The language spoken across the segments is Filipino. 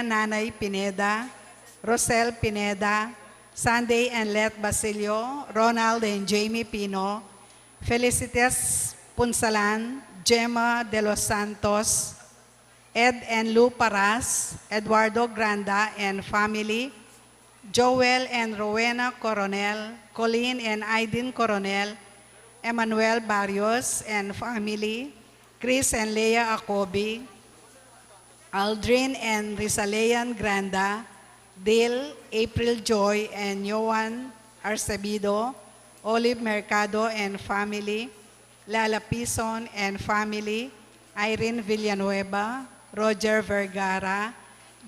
Nanay Pineda, Rosel Pineda, Sunday and Let Basilio, Ronald and Jamie Pino, Felicitas Punsalan, Gemma de los Santos, Ed and Lou Paras, Eduardo Granda and family, Joel and Rowena Coronel, Colleen and Aidin Coronel, Emmanuel Barrios and family, Chris and Leah Acobi, Aldrin and Rizalean Granda, Dale, April Joy and Yohan Arcebido, Olive Mercado and family, Lala Pison and family, Irene Villanueva, Roger Vergara,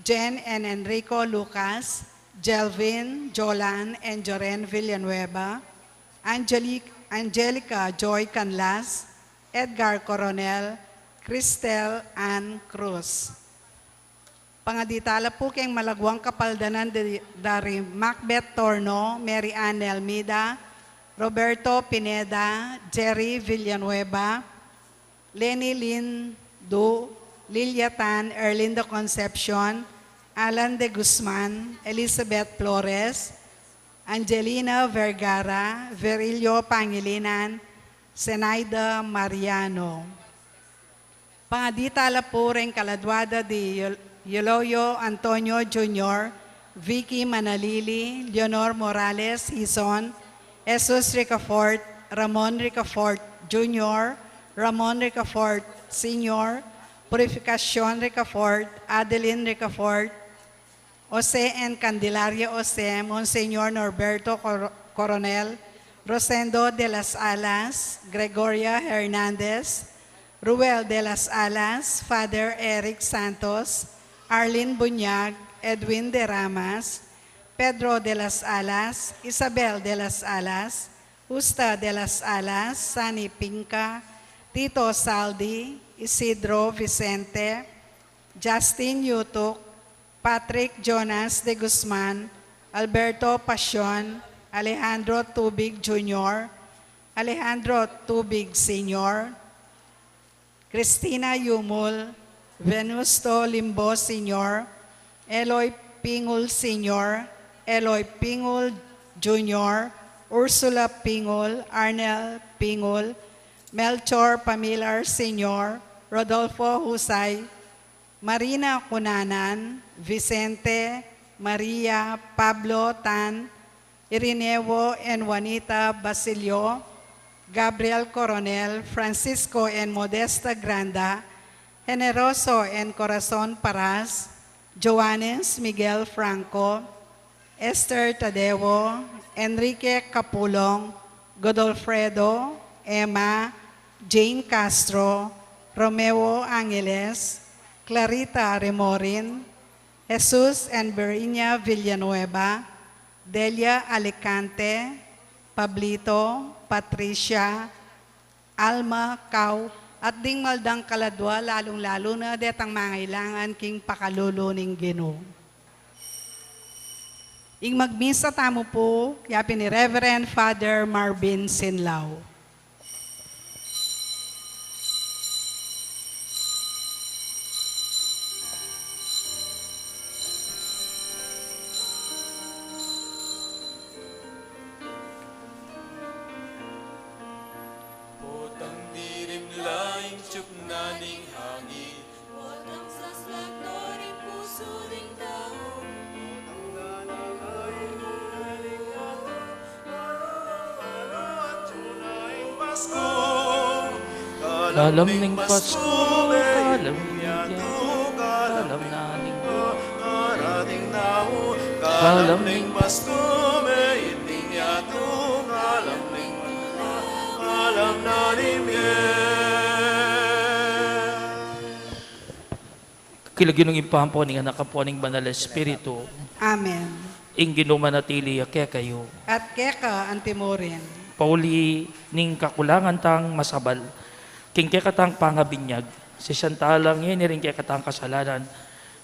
Jen and Enrico Lucas, Jelvin, Jolan, and Joren Villanueva, Angelica Joy Canlas, Edgar Coronel, Cristel Ann Cruz. Pangaditala po kayong malagwang kapaldanan dari Macbeth Torno, Mary Ann Almeida, Roberto Pineda, Jerry Villanueva, Lenny Lynn Du, Lilia Tan, Erlinda Concepcion, Alan de Guzman, Elizabeth Flores, Angelina Vergara, Verilio Pangilinan, Zenaida Mariano. Pangaditala po rin kaladwada di Eloyo Antonio Jr., Vicky Manalili, Leonor Morales Hison, Jesus Ricafort, Ramon Ricafort Jr., Ramon Ricafort Sr., Purificacion Ricafort, Adeline Ricafort, Jose and Candelaria Jose, Monseñor Norberto Coronel, Rosendo de las Alas, Gregoria Hernandez, Ruel de las Alas, Father Eric Santos, Arlene Bunyag, Edwin de Ramas, Pedro de las Alas, Isabel de las Alas, Justa de las Alas, Sani Pinca, Tito Saldi, Isidro Vicente, Justin Yutuk, Patrick Jonas de Guzman, Alberto Pasion, Alejandro Tubig Jr., Alejandro Tubig Sr., Cristina Yumul, Venusto Limbo Sr., Eloy Pingul Sr., Eloy Pingul Jr., Ursula Pingul, Arnel Pingul, Melchor Pamilar Sr., Rodolfo Husay, Marina Cunanan, Vicente, Maria, Pablo Tan, Irineo and Juanita Basilio, Gabriel Coronel, Francisco and Modesta Granda, Generoso and Corazon Paras, Joanes Miguel Franco, Esther Tadeo, Enrique Capulong, Godolfredo, Emma, Jane Castro, Romeo Angeles, Clarita Remorin, Jesus and Berina Villanueva, Delia Alicante, Pablito, Patricia, Alma Cau, at ding maldang kaladwa, lalong-lalo na detang mangailangan king pakaluluning Ginoo. Ing magmisa tamo po, yapi ni Reverend Father Marvin Sinlao. Kalam ning Pasko, kalam naning kalam ning Pasko, may iting yato, kalam nanim kilagin ng impampo ning anak po ning banal espiritu. Amen. Ing ginumanatili kaya kayo. At keka antimorin. Pauli ning kakulangan tang masabal. King kaya katang pangabinyag. Si Santalang yun rin kaya katang kasalanan.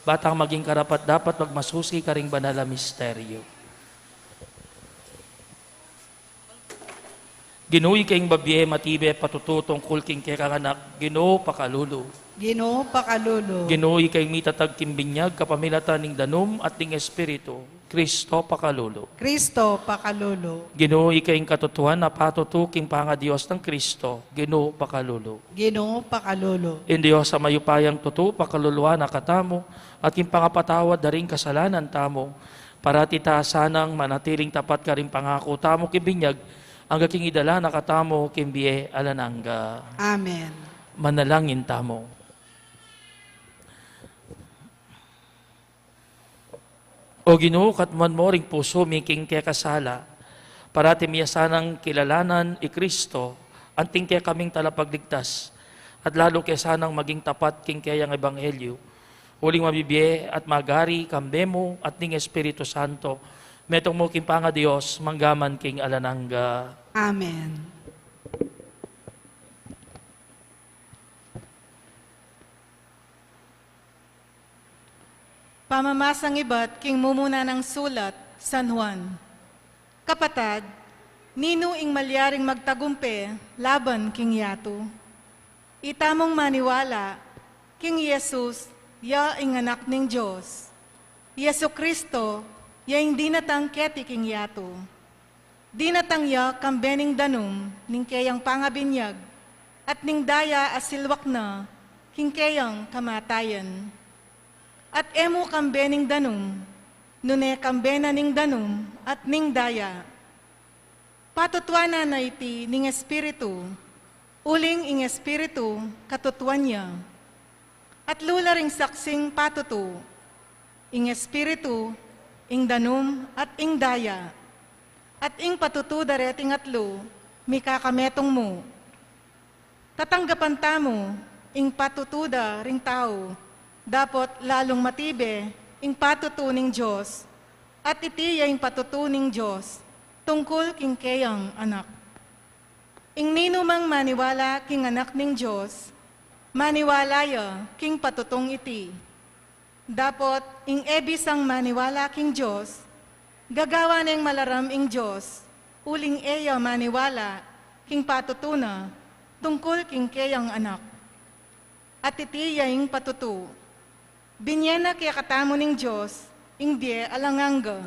Batang maging karapat dapat magmasusi karing banal na misteryo. Ginoo kayong babye matibe patututong kulking kay kanganak. Ginoo pakalulu. Ginoo pakalulu. Ginoo kayong mitatag kimbinyag kapamilatan ning danum at ning espiritu. Kristo pakalulu. Kristo pakalulu. Ginoo kayong katutuan na patutuking panga Dios ng Kristo. Ginoo pakalulu. Ginoo pakalulu. In Dios sa mayupayang tutu pakaluluan na katamo at yung pangapatawad daring kasalanan tamo. Para tita sanang manatiling tapat ka rin pangako tamo kibinyag ang gaking idala na katamo kimbiye alanangga. Amen. Manalangin tamo. O Ginoo katman mo ring puso miking kaya kasala, parati miya sanang kilalanan i Kristo, anting kaya kaming talapagligtas, at lalo kaya sanang maging tapat king kaya ang Ebanghelyo, uling mabibiye at magari kambemo at ning Espiritu Santo, metong mo king panga Dios, manggaman king alanangga. Amen. Pamamasang iba't king mumuna ng sulat, San Juan. Kapatad, nino ing malyaring magtagumpe, laban king yato. Itamong maniwala, king Jesus, ya ing anak ning Diyos. Yesu Kristo, ya ing dinatang keti king yato. Dinatang ya kambening danum, ning kayang pangabinyag, at ning daya asilwak na, king kayang kamatayan. At emo kambening danum, nune kambena ning danum at ning daya. Patutwana na iti ning espiritu, uling ing espiritu katutuan niya. At lula ring saksing patutu, ing espiritu, ing danum at ing daya. At ing patutu dareting atlo, mikakametong mo. Tatanggapan tamo, ing patutuda ring tao, dapat lalong matibe ing patutuning Diyos at itiya ing patutuning Diyos tungkol king kayang anak. Ing ninumang maniwala king anak ning Diyos, maniwala ya king patutong iti. Dapat ing ebisang maniwala king Diyos, gagawa ng malaram ing Diyos, uling eya maniwala king patutuna tungkol king kayang anak. At itiya ing patutu. Binyena kaya katamo ning Diyos, ing die alanganga,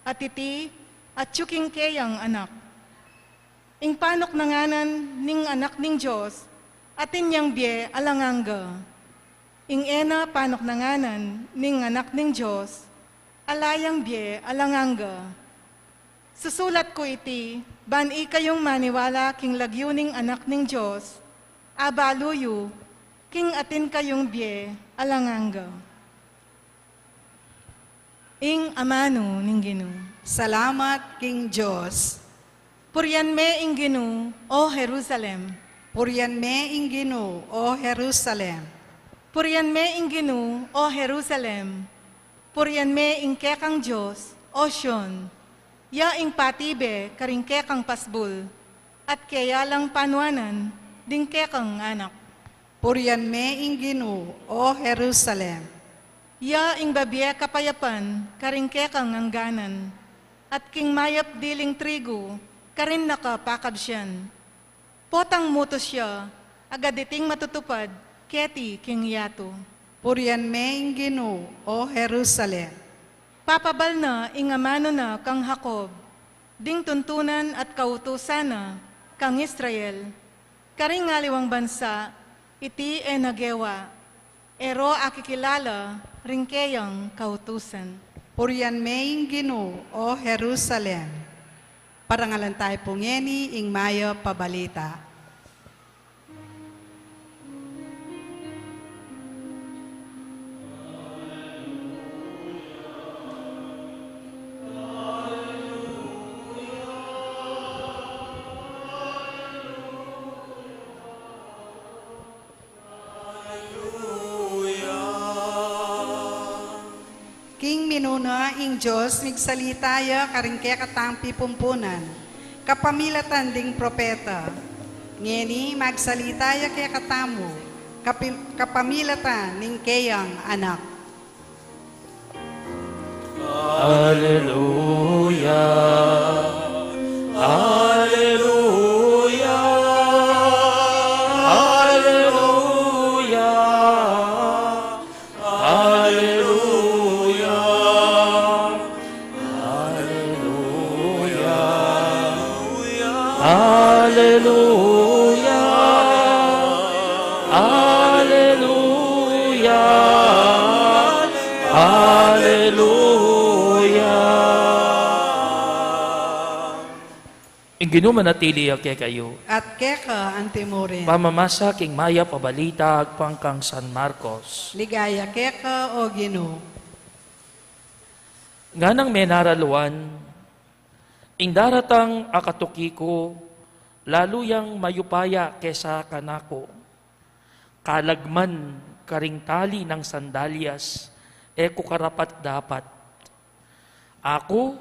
at iti at tsuking kayang anak. Ing panok nanganan ning anak ning Diyos, at inyang bie alanganga. Ing ena panok nanganan ning anak ning Diyos, alayang bie alanganga. Susulat ko iti, ban kayong maniwala king lagyo ning anak ning Diyos, abaluyo, king atin kayong bie alanganga. Ing amano ning Ginoo. Salamat King Diyos. Purian me ing Ginoo, o Jerusalem. Purian me ing Ginoo, o Jerusalem. Purian me ing Ginoo, o Jerusalem. Purian me ing kekang Diyos, o Sion. Ya ing patibe karing kekang pasbul, at kaya lang panuanan, ding kekang anak. Purian me ing Ginoo, o Jerusalem. Ya ing babye kapayapan, karing kekang angganan, at king mayap diling trigo, karin nakapakabsyan. Potang mutos siya, agaditing matutupad, keti king yato. Purian me ing Ginoo, o Jerusalem. Papabal na ing amano na kang Jacob, ding tuntunan at kautusan na kang Israel, karing ngaliwang bansa, iti nagewa, ero akikilala, ringkeyang kautusan. Purian me ing Ginoo, o Jerusalem. Parangalan tayo pungeni ing mayo pabalita. King minuna ing Diyos, migsalitaya karingke katang pipumpunan, kapamilatan ding propeta. Ngeni magsalitaya kaya katamo, kapamilatan ning kayang anak. Hallelujah. Hallelujah. Ingino manatili kay kayo. At keka antimurin. Pamamasa king maya pabalita agpangkang San Marcos. Ligaya keka o Ginoo. Nganang menaraluan, ing daratang akatukiko, laluyang mayupaya kesa kanako. Kalagman karing tali ng sandalyas, eko karapat dapat. Ako,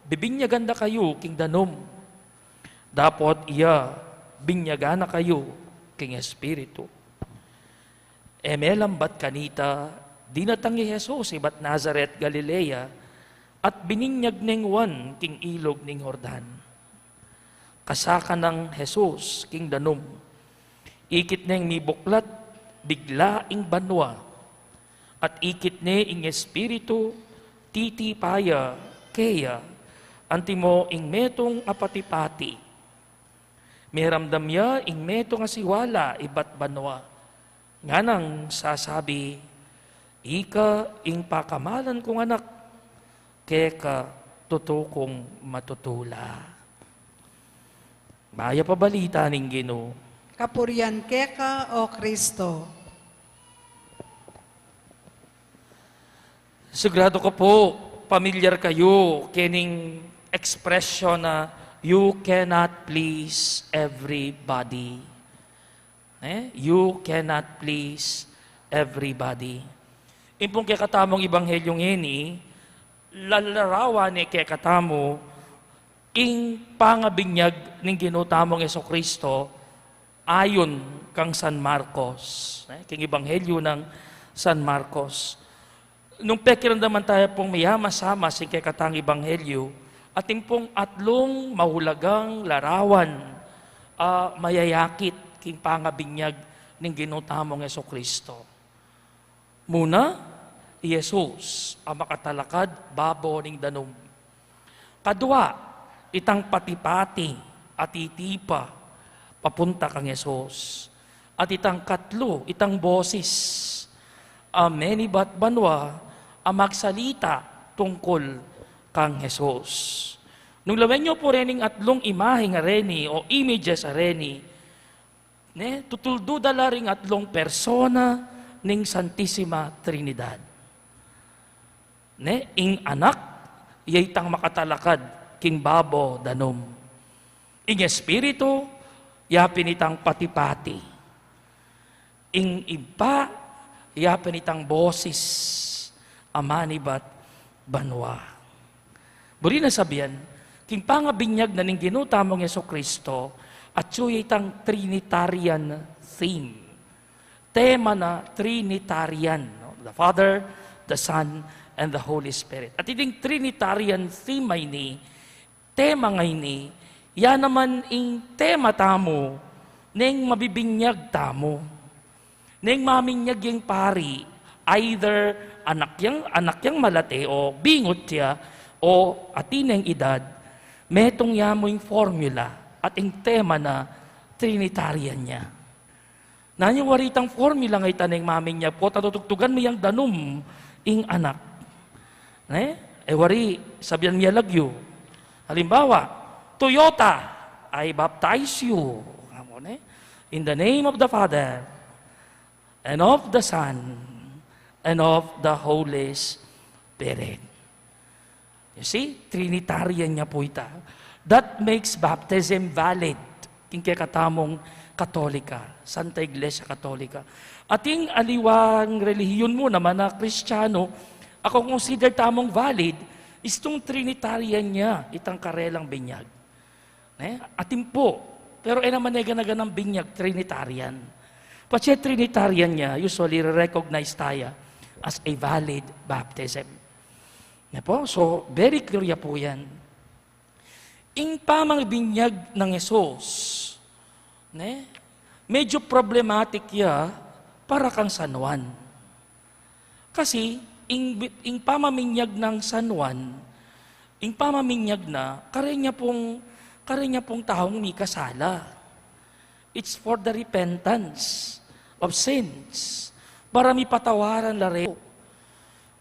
bibinyagan na kayo king danom. Dapat iya, binyagan na kayo king Espiritu. Emelambat kanita, dinatangi Jesus ibat Nazaret, Galilea, at bininyag ning wan king ilog ning Jordan. Kasaka ng Jesus king danom. Ikit ning mibuklat, bigla ing banwa. At ikit ne ing Espiritu, titipaya, kaya, antimo ing metong apatipati. Meramdam ya ing meto nga siwala ibat banwa. Nganang sasabi, ika ing pakamalan kong anak, keka tutukong matutula. Maya pabalita ning Ginoo. Kapurian keka o Kristo. Sigurado ko po, pamilyar kayo kining expression na you cannot please everybody. You cannot please everybody. Impong kaya katamong ibanghelyong ini, lalarawan ni kaya katamo, ing pangabinyag ng ginutamong Jesucristo ayon kang San Marcos. King ibanghelyo ng San Marcos. Nung pekiramdaman tayo pong mayama-sama sa kaya katang ibanghelyo, ating pong atlong mahulagang larawan, mayayakit king pangabinyag ng ginutamong Jesucristo. Muna, Jesus, ang makatalakad, babo ning danom. Kadua, itang patipati at itipa, papunta kang Jesus. At itang katlo, itang boses, many bat banwa, ang magsalita tungkol kang Jesus. Nung lawen nyo po rening atlong imahe nga reni o images a reni, tutuldo dala ring atlong persona ning Santissima Trinidad. Ing anak, yaytang makatalakad, king babo danom. Ing Espiritu, yapin itang patipati. Ing iba, yapin itang boses, amanibat banwa. Buri na sabihan, king pangabinyag na ning ginutamong Jesucristo at suya itang Trinitarian theme. Tema na Trinitarian. No? The Father, the Son, and the Holy Spirit. At iting Trinitarian theme ay ni, tema ngay ni, yan naman ing tema tamo, neng mabibinyag tamo. Neng maminyag yung pari, either anak yang malate o bingot siya, o atineng edad, metong yamo yung formula at yung tema na Trinitarian niya. Nanyang waritang formula ngay taneng mamin niya po, tatutugtugan mo yung danom ing anak. Wari, sabihan niya lagyo. Halimbawa, Toyota, I baptize you. In the name of the Father, and of the Son, and of the Holy Spirit. You see, Trinitarian niya po ita. That makes baptism valid. Kaya katamong Katolika, Santa Iglesia Katolika. Ating aliwang relihiyon mo naman na Kristiyano, ako consider tamong valid, is itong Trinitarian niya, itang karelang binyag. Atin po, pero naman nega ng binyag, Trinitarian. Pati Trinitarian niya, usually recognize tayo as a valid baptism. So, very clear po yan. Ing pamangbinyag ng Jesus, medyo problematic ya para kang San Juan. Kasi, ing pamaminyag ng San Juan, ing pamaminyag na, kare niya pong taong may kasala. It's for the repentance of sins. para mi patawaran la rin.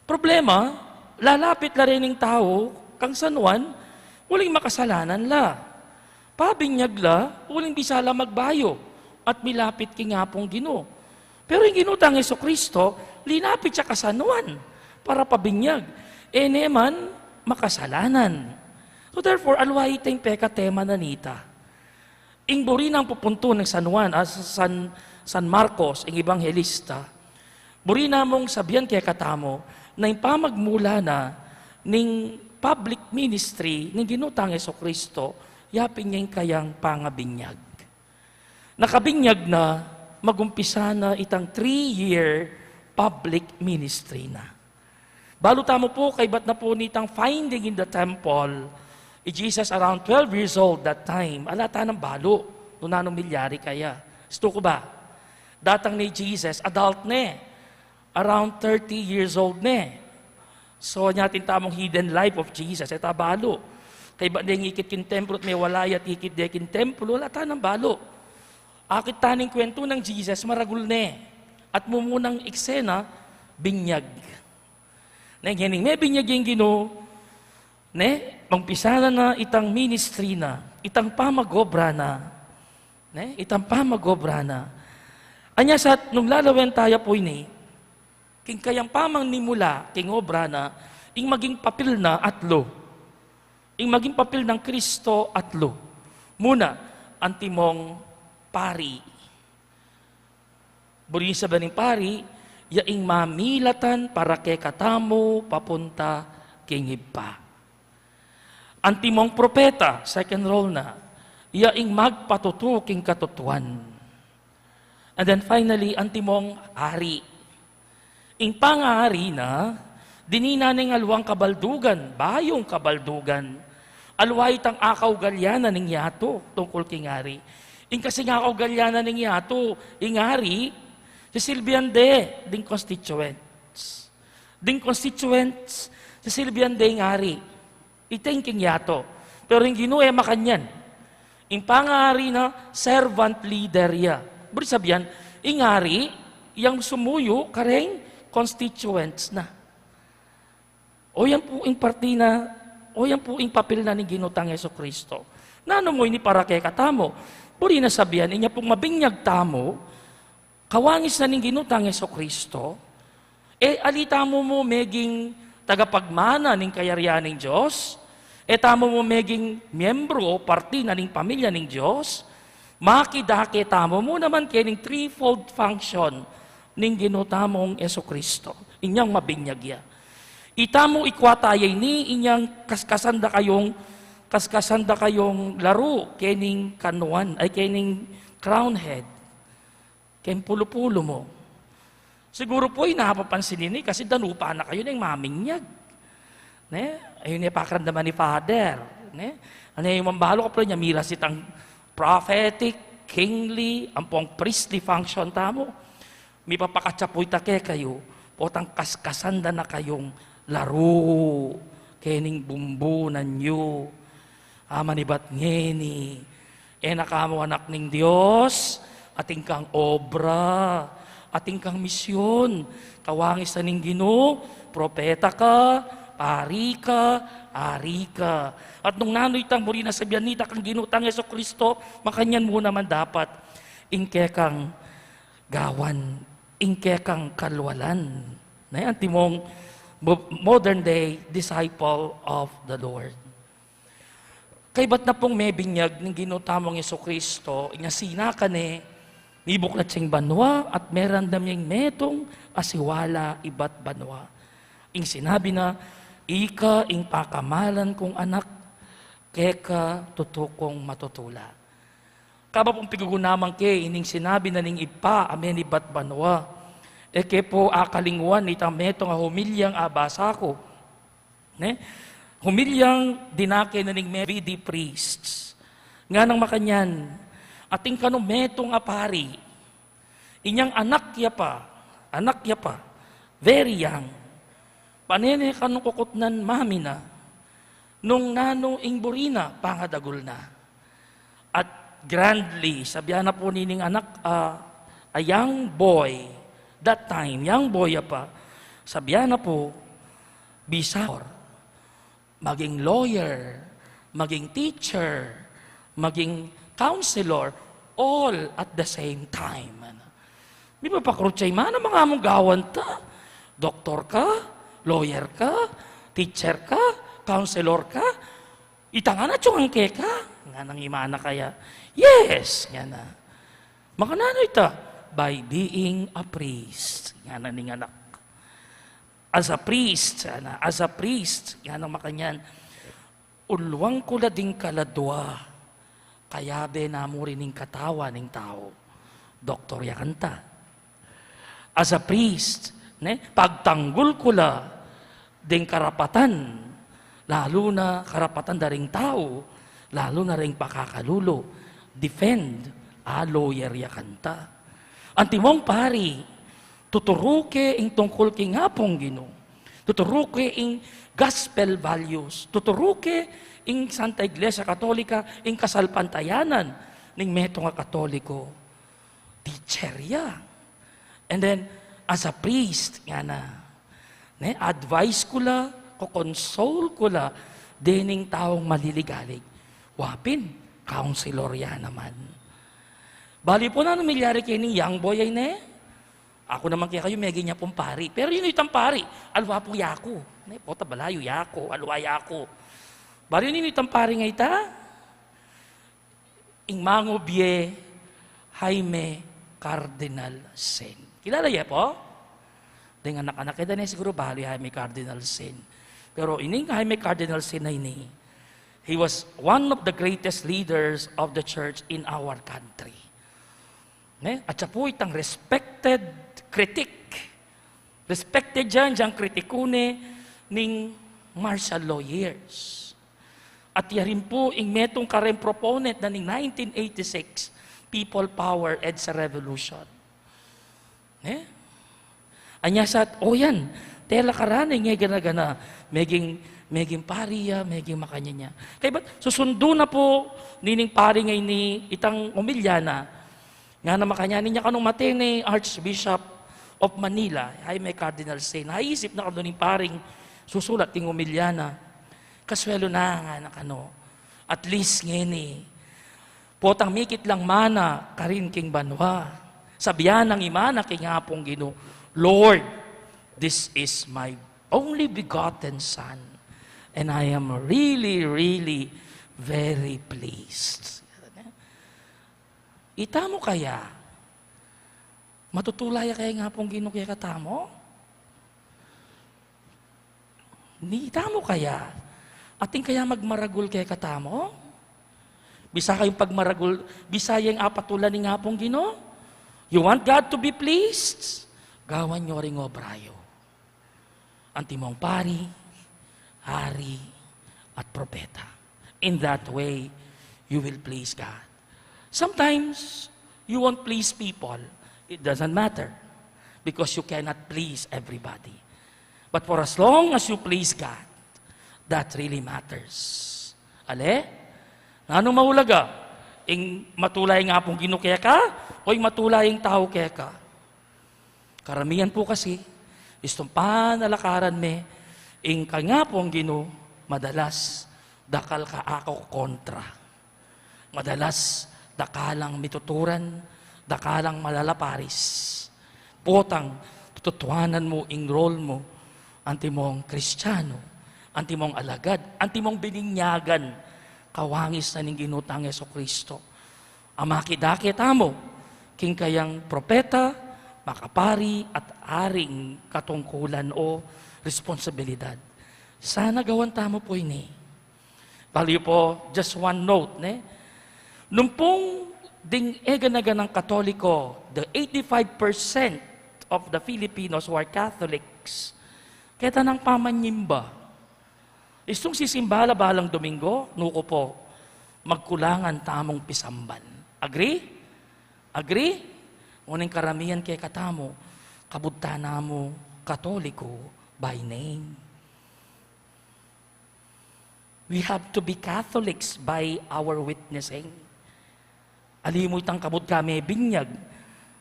Problema, lalapit la rin ng tao, kang sanuan, waling makasalanan la. Pabinyag la, waling bisala magbayo, at milapit kingapong Ginoo. Pero yung ginutang Jesucristo, linapit siya kasanuan para pabinyag. E neman, makasalanan. So therefore, alwayi tayong peka tema nanita. Ingburi ng pupunto ng San Juan, San Marcos, ang Ebanghelista, buri namong sabihan kaya katamo na yung pamagmula na ng public ministry ng ginutang Jesucristo, yapin niya yung kayang pangabinyag. Nakabinyag na, magumpisa na itang 3-year public ministry na. Balo tamo po, kay ba't na po nitang finding in the temple, Jesus around 12 years old that time, alata ng balo, nunanong milyari kaya. Gusto ko ba? Datang ni Jesus, adult ne, around 30 years old ne. So, natin tamong hidden life of Jesus, ito balo. Kay ba't na ngikit kin templo at may walay at hikit de kin templo, alata ng balo. Akit taning kwento ng Jesus, maragul ne. At mumunang eksena, binyag. Nagyaning may binyag yung Ginoo, ne, mangpisana na itang ministry na, itang pamagobra na, ne, itang pamagobra na. Anya sa nung lalawen tayo po ini, king kayang pamang nimula, king obra na, ing maging papel na atlo. Ing maging papel ng Kristo atlo. Muna, antimong pari. Buri sa baning pari, yaing mamilatan para kay katamo papunta king iba. Antimong propeta, second role na, yaing magpatutuking katutuan. And then finally, antimong hari. Ing pangahari na, dinina ng alwang kabaldugan, bayong kabaldugan, alway tang akaw galyana ng yato, tungkol king hari. Ing kasi nga akaw galyana ng yato, ing hari, si Silbian de, ding constituents. Ding constituents, si Silbian de ing hari. Itengking yato. Pero yung Ginoo makanyan. Yung pangari na servant leader ya. Buri sabihan, ingari, yung sumuyo, kareng constituents na. O yan po yung parti na, o yan po yung papel na ni ginutang Jesucristo. Nano mo ini para kay katamo. Buri na sabihan, inya pong mabinyag tamo, kawangis na ni ginutang Jesucristo, alita mo meging tagapagmana ng kayarian ng Diyos, tamo mo meging miyembro o parti na ng pamilya ng Diyos, makidake tamo mo naman kining threefold function ng ginutamong Esokristo. Inyang mabinyagya. Itamo ikwatayay ni inyang kaskasanda kayong laro kining kanuan, ay kining crown head. Kining pulo-pulo mo. Siguro po ay napapansin ni kasi danupa na kayo ng maminyag. Ne? Ayun yung pakaramdaman ni Father. Ne? Ano yung mambalo ka po niya, miras itang prophetic, kingly, ang pong priestly function tamo. May papakatsapoy take kayo, potang kaskasanda na kayong laro, kening bumbunan nyo, amanibat ngeni, nakamo anak ng Diyos, ating kang obra, ating kang misyon, kawangis na ning Ginoo, propeta ka, pari ka, ari ka. At nung nanoy tang muri na sabihan nita kang ginutang Jesucristo, makanyan mo naman dapat, ingke kang gawan, ingke kang kalwalan. Na yan, timong modern day disciple of the Lord. Kay ba't na pong may binyag ng ginutamong Jesucristo, nga sina ka ne, nibuklat siyang banwa at meron damyang metong asiwala iba't banwa. Ing sinabi na, ika ing pakamalan kong anak, keka tutukong matutula. Kaba pong pigugunamang ke, ining sinabi na ning ipa, amen iba't banwa. Ke po akalingwan, itang metong humilyang abasa ko. Ne? Humilyang dinake na ning mevidi priests. Nga nang makanyan, ating kanumetong apari, inyang anak ya pa, very young, panene kanong kukutnan mami na, nung nano ingburina, pangadagol na. At grandly, sabihan na po nining anak, a young boy, that time, young boy pa, sabihan na po, bisor, maging lawyer, maging teacher, maging counselor, all at the same time. Di ba pakrutsay man, mga mong gawan ta? Doktor ka, lawyer ka, teacher ka, counselor ka, itanga na tiyong angke ka. Nga nang imana kaya, yes, nga na. Makanano ita? By being a priest. Nga na ning anak. As a priest, nga na makanyan, ulwang ko la ding kaladwa, kaya be namo rin ning katawa ning tao. Doktor ya kanta. As a priest, pagtanggol ko la ding karapatan, lalo na karapatan da ring tao, lalo na ring pakakalulo, defend, lawyer ya kanta. Antimong pari, tuturuke ing tungkol king hapong Ginoo, tuturuke ing gospel values, tuturuke ing Santa Iglesia Katolika, ing kasalpantayanan ning meto nga Katoliko. Teacher ya. And then, as a priest, nga na, advice ko la, console ko la, dining taong maliligalig. Wapin, counselor ya naman. Bali po na namilyari kayo ni young boy ay ako naman kaya kayo, megi niya pong pari. Pero yun itang pari, alwa po yako. Pota balayo yako, alwa yako. Bali yun itang pari nga ita, ing mangobye, Jaime Cardinal Sen. Kilala ya po? Dengan anak-anak kita na siguro bali Jaime Cardinal Sen. Pero ining Jaime Cardinal Sen na ini, he was one of the greatest leaders of the church in our country. At siya po itang respected critic. Respected diyang kritikune ning martial law years. At yarin po ing metong karen proponent na ning 1986 People Power EDSA Revolution. Anya sa, yan, tela karani nga gana-gana, meging pariya, meging makanya niya. Kaya ba't susundo na po nining pari ngay ni itang umilyana, nga na makanya niya kanong mati ni Archbishop of Manila, Jaime Cardinal Sen, naisip na kano ning paring susulat ting umilyana, kaswelo na nga na kano, at least ngeni, potang mikit lang mana, karin king banwa, sabihan ng imana king hapong Ginoo, Lord, this is my only begotten Son, and I am really, really very pleased. Ita mo kaya, matutulaya kaya nga pong Ginoo kaya katamo? Ita mo kaya, ating kaya magmaragul kaya katamo? Bisa kayong pagmaragul, bisa yung apatulan ni nga pong Ginoo? You want God to be pleased? Gawan nyo ring obrayo. Antimong pari, hari, at propeta. In that way, you will please God. Sometimes, you won't please people. It doesn't matter. Because you cannot please everybody. But for as long as you please God, that really matters. Ale? Ano mahulaga? Ing matulay nga pong Ginoo kaya ka? O ing matulay ang tao kaya ka? Karamihan po kasi, istong panalakaran me, ing kanya pong Ginoo, madalas, dakal ka ako kontra. Madalas, dakalang mituturan, dakalang malalaparis. Potang, tutuanan mo, ing role mo, anti mong Kristiyano, anti mong alagad, anti mong bininyagan, kawangis na ning ginutang Jesucristo. Amakidakita mo, king kayang propeta, makapari at aring katungkulan o responsibilidad. Sana gawan tamo po ini. Bali po, just one note, nung pong ding eganagan ng Katoliko, the 85% of the Filipinos who are Catholics, kaya ng pamanyimba. Istong sisimbala balang Domingo, nuko po, magkulangan tamong pisamban. Agree? Agree? Ngunit karamihan kay katamo, kabudta na mo Katoliko by name. We have to be Catholics by our witnessing. Alimoy tang kabud kami binyag,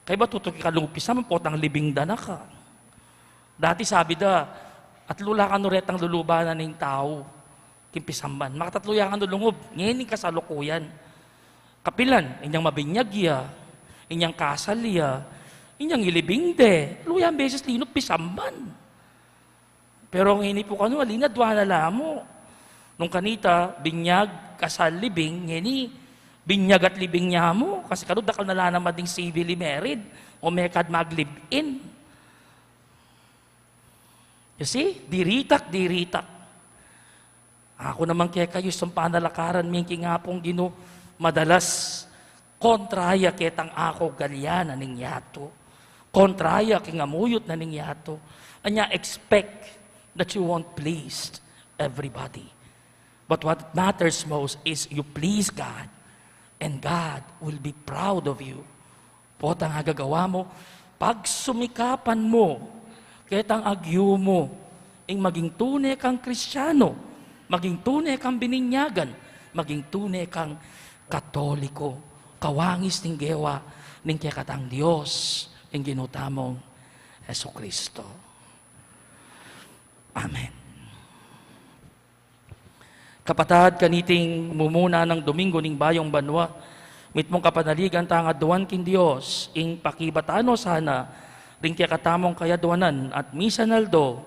Kaya ba tutok kalupis naman po tang libing dana ka. Dati sabi da, at lula ka nuret ang lulubanan ng tao, kimpisamban. Makatatluya ka nulungob, ngayon kasalukuyan. Kapilan, inyang mabinyagya, inyang kasalya, inyang ilibing de, luyang beses linop pisamban. Pero ngayon po kanu, alina, dwa na lamo. Nung kanita, binyag, kasal, libing, ngayon binyag at libing niya mo, kasi kanu, dakal na lang naman ding civilly married, o mekad mag-live-in. You see? Diritak. Ako naman kaya kayo sa panalakaran, mingi nga pong Gino, madalas, kontraya ketang ako galyana ning yato. Kontraya kingamuyot na ning yato. Anya expect that you won't please everybody. But what matters most is you please God, and God will be proud of you. Potang agagawa mo, pag sumikapan mo, ketang agyo mo, ing maging tunay kang Kristiyano, maging tunay kang bininyagan, maging tunay kang Katoliko, kawangis ning gewa, ning kekatang Diyos, ing ginutamong Jesucristo. Amen. Kapatad, kaniting mumuna ng Domingo ning Bayong Banwa, mit mong kapanaligan tangad duwan king Dios, ing pakibatano sana, ring katamong kayaduanan, at misanaldo,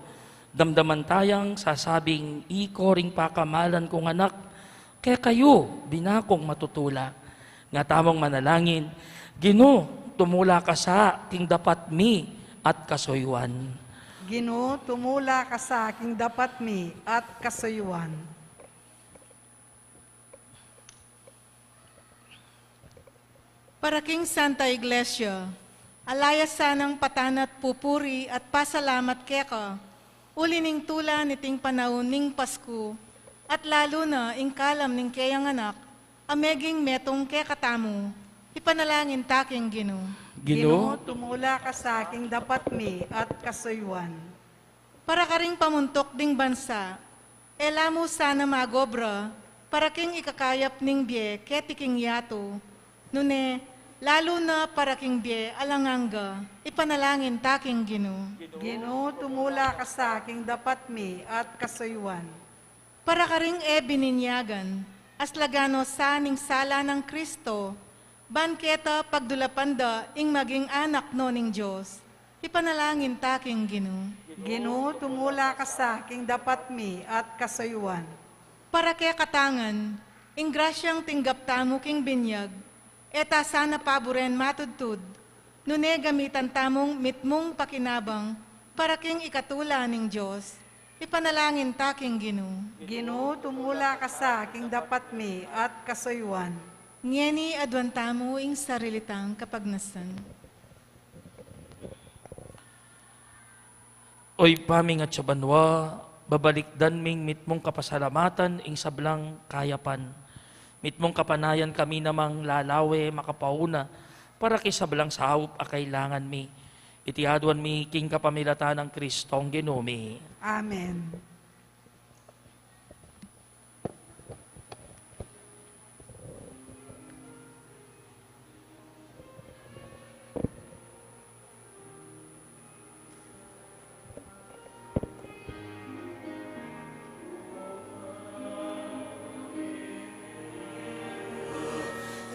damdaman tayang sasabing, iko ring pakamalan kong anak, kaya kayo, binakong matutula. Nga tamong manalangin, Gino, tumula ka sa king dapat mi at kasuywan. Gino, tumula ka sa aking dapat mi at kasuyuan. Para king Santa Iglesia, alaya sanang patanat pupuri at pasalamat keka, ulining tula niting panahon ning Pasko, at lalo na ing kalam ning kayang anak, ameging metong kekatamo, ipanalangin taking Gino. Gino, tumula ka sa aking dapat mi at kasuyuan. Para ka ring pamuntok ding bansa, elamo sana magobra, para king ikakayap ning bie ketiking yato, nune, lalo na para king bie alanganga, ipanalangin taking Gino. Gino, tumula ka sa aking dapat mi at kasuyuan. Para ka ring bininyagan, aslagano sa ning sala ng Kristo, banketa pagdulapanda ing maging anak no ning Diyos, ipanalangin taking Gino. Gino, tumula ka sa aking dapat mi at kasuyuan. Para kaya katangan, ing grasyang tinggap tamo king binyag, eta sana paboren matudtud, nune gamitan tamong mitmong pakinabang, para king ikatula ning Diyos, ipanalangin taking Gino. Gino, tumula ka sa aking dapat mi at kasuyuan. Ngeni adwan tamo ing sarilitang kapagnasan. Oy paming at sabanwa, babalikdan ming mitmong kapasalamatan ing sablang kayapan. Mitmong kapanayan kami namang lalawe makapauna para kisablang sahop a kailangan mi. Itiadwan mi king kapamilatan ng Kristong Ginumi. Amen.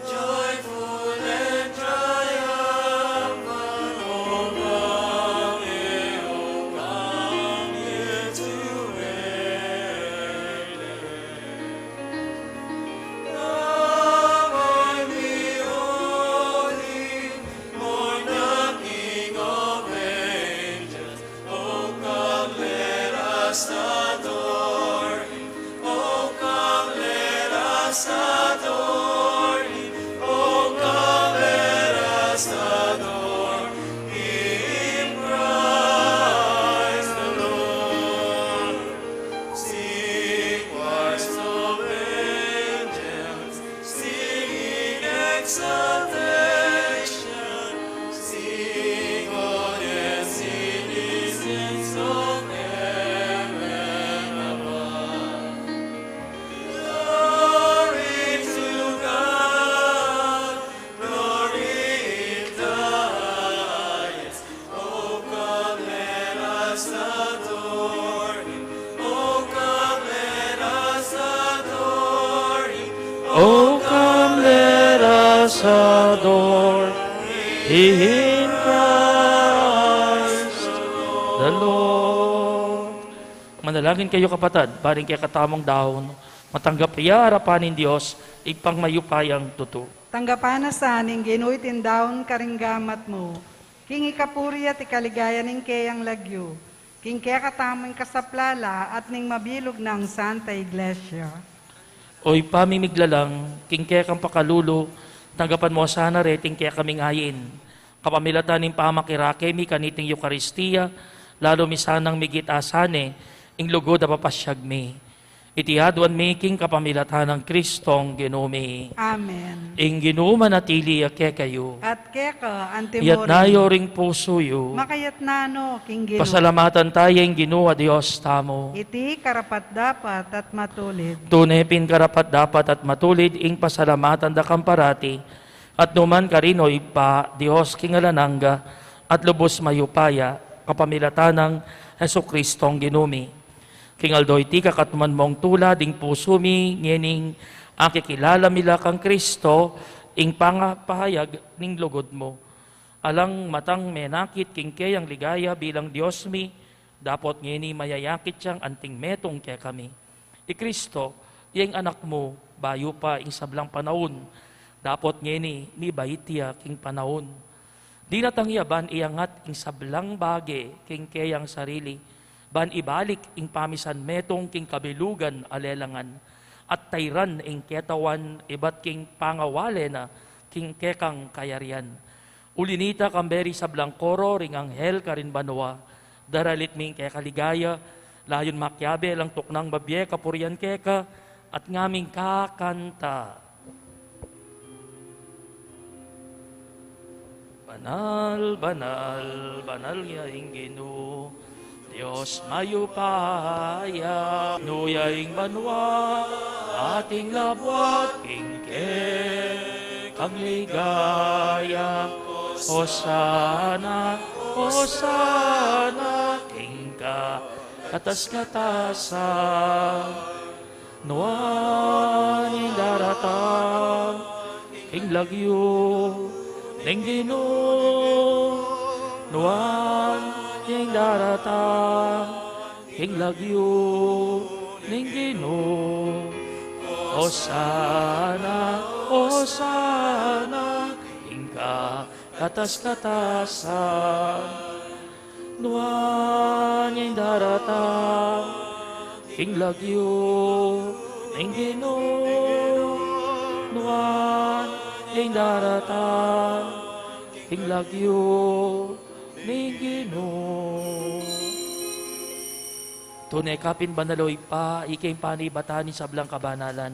Joyful and triumphant, O come here to Come on, beholding, born the King of angels. O come, let us adore Him. O come, let us adore Him. O come, let us adore Him, Christ the Lord. Sing choirs of angels, singing exaltation. Sing, audience, citizens of heaven. adore in Christ the Lord. Manalangin kayo kapatid, baring kaya katamong daon, matanggap iya harapanin Diyos, ipang mayupayang tuto. Tanggapan na sa aning ginuitin daon karinggamat mo. King ikapuri at ikaligaya ning kayang lagyo. King kaya katamang kasaplala at ning mabilog ng Santa Iglesia. Oy pamimiglalang, king kaya kang pakalulo, tanggapan mo sana reting kaya kaming ayin. Kapamilatan ng pamakirake mi kaniting Eucharistia, lalo mi sanang migit asane, ing lugod na papasyag mi. Itihaduan mi king kapamilatan ng Kristong ginumi. Amen. Ing ginuma natili ake kayo. At keka, Iyat nayo ring puso yo. makayat nano, king gino. Pasalamatan tayong ginuwa Diyos tamo. Iti karapat dapat at matulid. Tunepin karapat dapat at matulid ing pasalamatan da kamparati. At numan karinoy pa Diyos kingalananga at lubos mayupaya kapamilatan ng Heso Kristong ginumi. Kingaldoy ti kakatman mong tula ding puso mi ngening ang kikilala mila kang Kristo ing pangapahayag ning lugod mo. Alang matang menakit king kayang ligaya bilang Diyos mi, dapot ngeni mayayakit siyang anting metong kaya kami. I Kristo, iyang anak mo, bayo pa ing sablang panahon, dapot ngeni mi baitya king panahon. Di natangyaban iyangat ing sablang bage king kayang sarili, ban ibalik ing pamisan metong king kabilugan alelangan, at tayran ing ketawan ibat king pangawale na king kekang kayarian. Ulinita kamberi sa blangkoro ring anghel karin banwa, daralit ming kekaligaya, layon makyabe lang tuknang babye kapurian keka, at ngaming kakanta. Banal, banal, banal nga ing Ginoo, Diyos mayupaya, nuyaing banwa, ating labwat, kingke, kang ligaya. Hosana, Hosana, kingka, katas-katasan, nuwan yung daratang, king lagyo, ning Ginoo, nuwan king daratang, king lagyo, ning Ginoo. Hosana, Hosana, king ka katas-katasan. Nuwan king daratang, king lagyo, ning Ginoo. Nuwan king daratang, king lagyo, ning Ginoo. Tunay kapin banaloy pa, ikay panibatani sa blang kabanalan.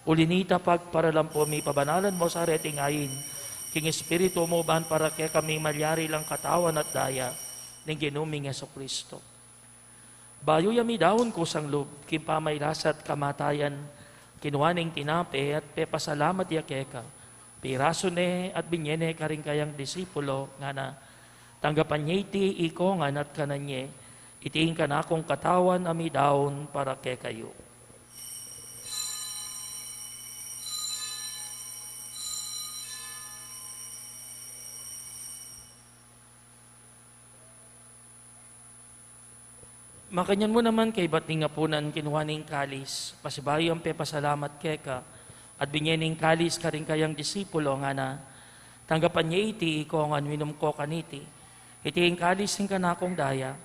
Ulinita pagparalampo mi pabanalan mo sa reting ayin. King Espiritu mo ban para kaya kami malyari lang katawan at daya ng ginuming Yeso Kristo. Bayo yami daon ko sang loob, king pamaylasat kamatayan, kinuwaning tinape at pepasalamat ya keka. Piraso ne at binyene karing kayang disipulo nga na tanggapan niya iti ikongan at kananye, itiin ka na akong katawan ami daon para kay kayo. Makanyan mo naman kay bating nga punan kinuhaning kalis, pasibayo ang pepasalamat keka, at binyening kalis karing kayang disipulo nga na, tanggapan niya iti ikongan minum ko kaniti, iti ing kalis ing kanakong daya,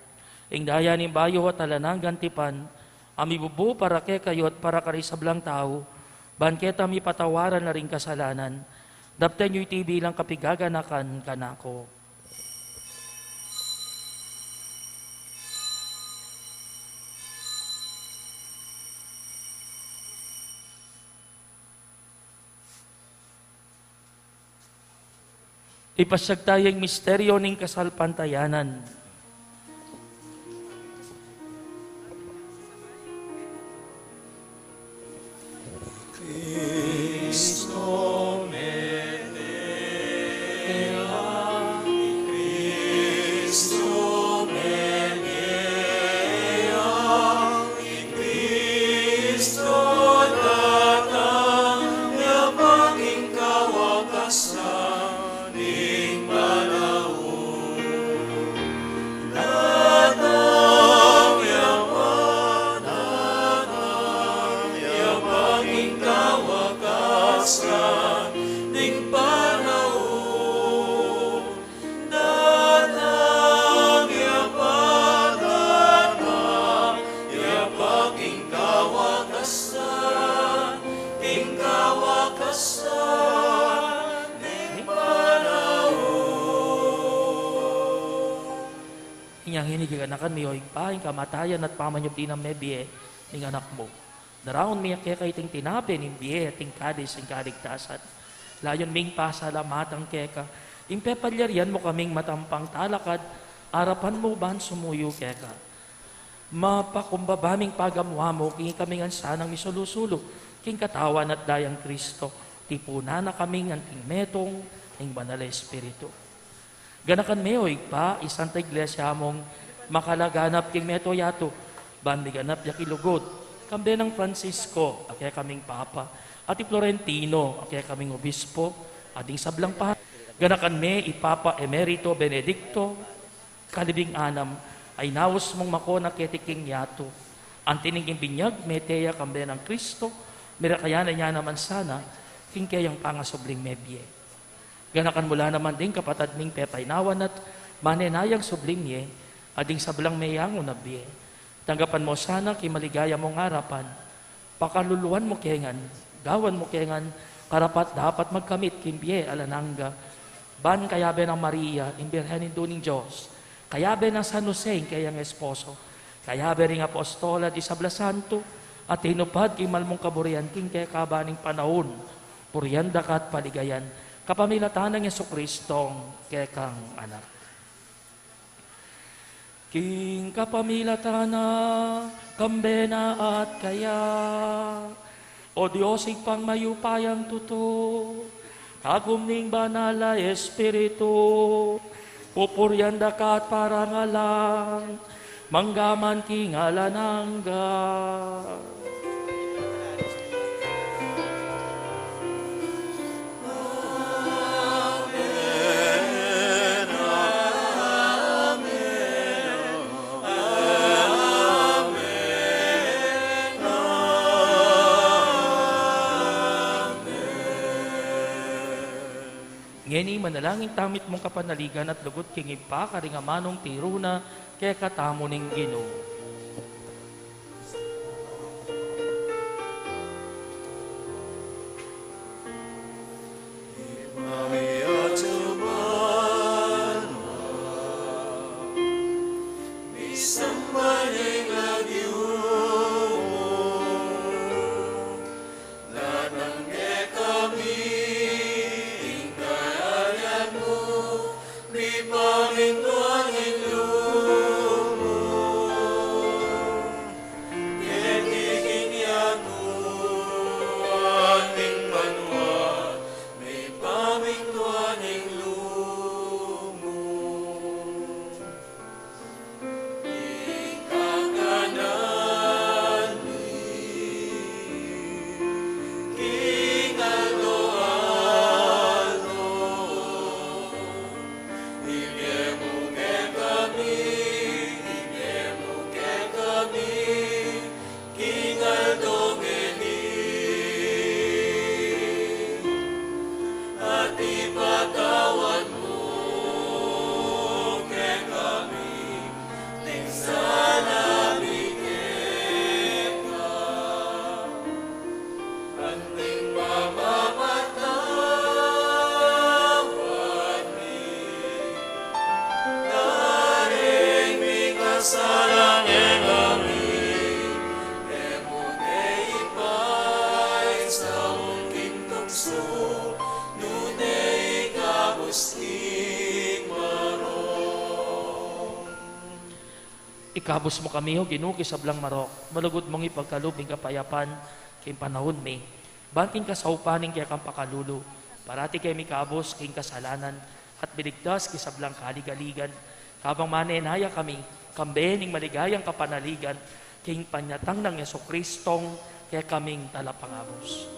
ing daya ni bayo at talanang gantipan, amibubu para ke kayo at para karisablang tao, banketa mi patawaran na ring kasalanan, dapten nyo iti bilang kapigaganakan kanako. Ipasag tayong misteryo ng kasalpantayanan. Cristo menea, Cristo menea, Cristo datang na paging kawakas Nginiganakan mi hoy paing kamatayan at pamanyop din ang mebie ning anak mo. Daraon mi kaya kay ting tinapi ning biye ting kadis ing kaligtasan. Layon ming pasalamatang keka. Impe palyarian mo kaming matampang talakad, arapan mo ban sumuyo keka. Mapakumbabaming pagamuha mo, king kaming ansanang misulusulo, king katawan at dayang Kristo, tipuna na kaming anting metong, ing banal na Espiritu. Ganakan meoy pa, isang iglesia mong makalaganap king meto yato, bandiganap yakilugod, kambe ng Francisco, akaya kaming Papa, ati Florentino, akaya kaming Obispo, ating sablang pa. Ganakan me, Ipapa Emerito Benedicto, kalibing anam, ay nawas mong mako na ketiking yato. Ang tiniging binyag, meteya kambe ng Kristo, mirakayanan niya naman sana, king kayang pangasobling mebye. Ganakan mula naman din kapatad ming pepaynawan at manenayang subling ye, ading sablang mayang unabye. Tanggapan mo sana kimaligaya mong harapan, pakaluluan mo kengan, gawan mo kengan, karapat dapat magkamit kimbye alananga, ban kayabe ng Maria, imbirhenin duning Diyos, kayabe ng San Jose, kayang esposo, kayabe ring apostola di Sabla Santo, at hinupad kimal mong kaburian king kaya kabaning panahon, puryanda ka at paligayan, kapamilatan ng Yesukristong kekang anak. King kapamilatana, kambena at kaya, o Diyos pang mayupayang tuto, kagumning banala Espiritu, pupuryanda ka at parangalang, manggaman king alanangga. Ngeni manalangin tamit mong kapanaligan at lugot king ipa karingamanong tiruna kaya katamo ning Ginoo. Ikabos mo kami ho, ginuki sa blang marok, malugod mong ipagkalubing kapayapan, kay panahon mi. Banting ka sa upaning kaya kang pakalulu, parati kay mi kabos, king kasalanan, at biligtas kay sa blang kaligaligan, kabang manenaya kami, kambening maligayang kapanaligan, king panyatang ng Yesukristong, kaya kaming talapangabos.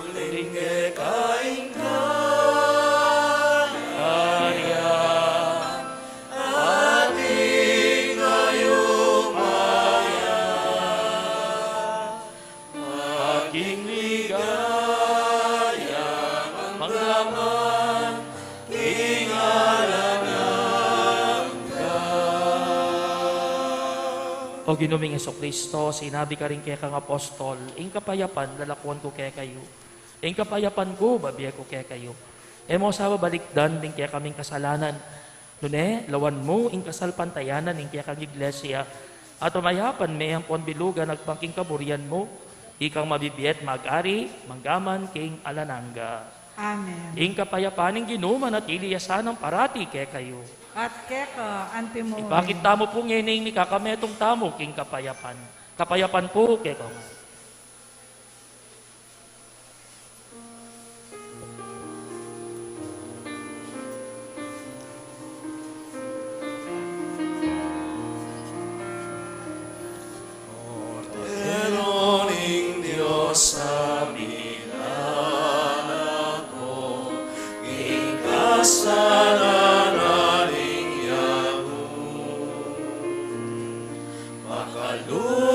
Muling kaing O ginuming Jesucristo, sinabi ka rin kaya kang apostol, ing kapayapan, lalakuan ko kaya kayo. Ing kapayapan ko, babiya ko kaya kayo. E mo sa babalikdan, din kaya kaming kasalanan, Nune, lawan mo, ing kasal pantayanan, ing kaya kang iglesia, at umayapan may ang konbilugan, nagpangking kaburian mo, ikang mabibiyet, mag-ari, manggaman, king alananga. Amen. Ing kapayapan, ing ginuman at iliyasan ng parati kaya kayo. At keka, antimoy. Bakit tamo po ngayon ni kakametong tamo, king kapayapan. Kapayapan po, kaya ko. Eroning Diyos aminan ako, ikasalanan iyang makaluwa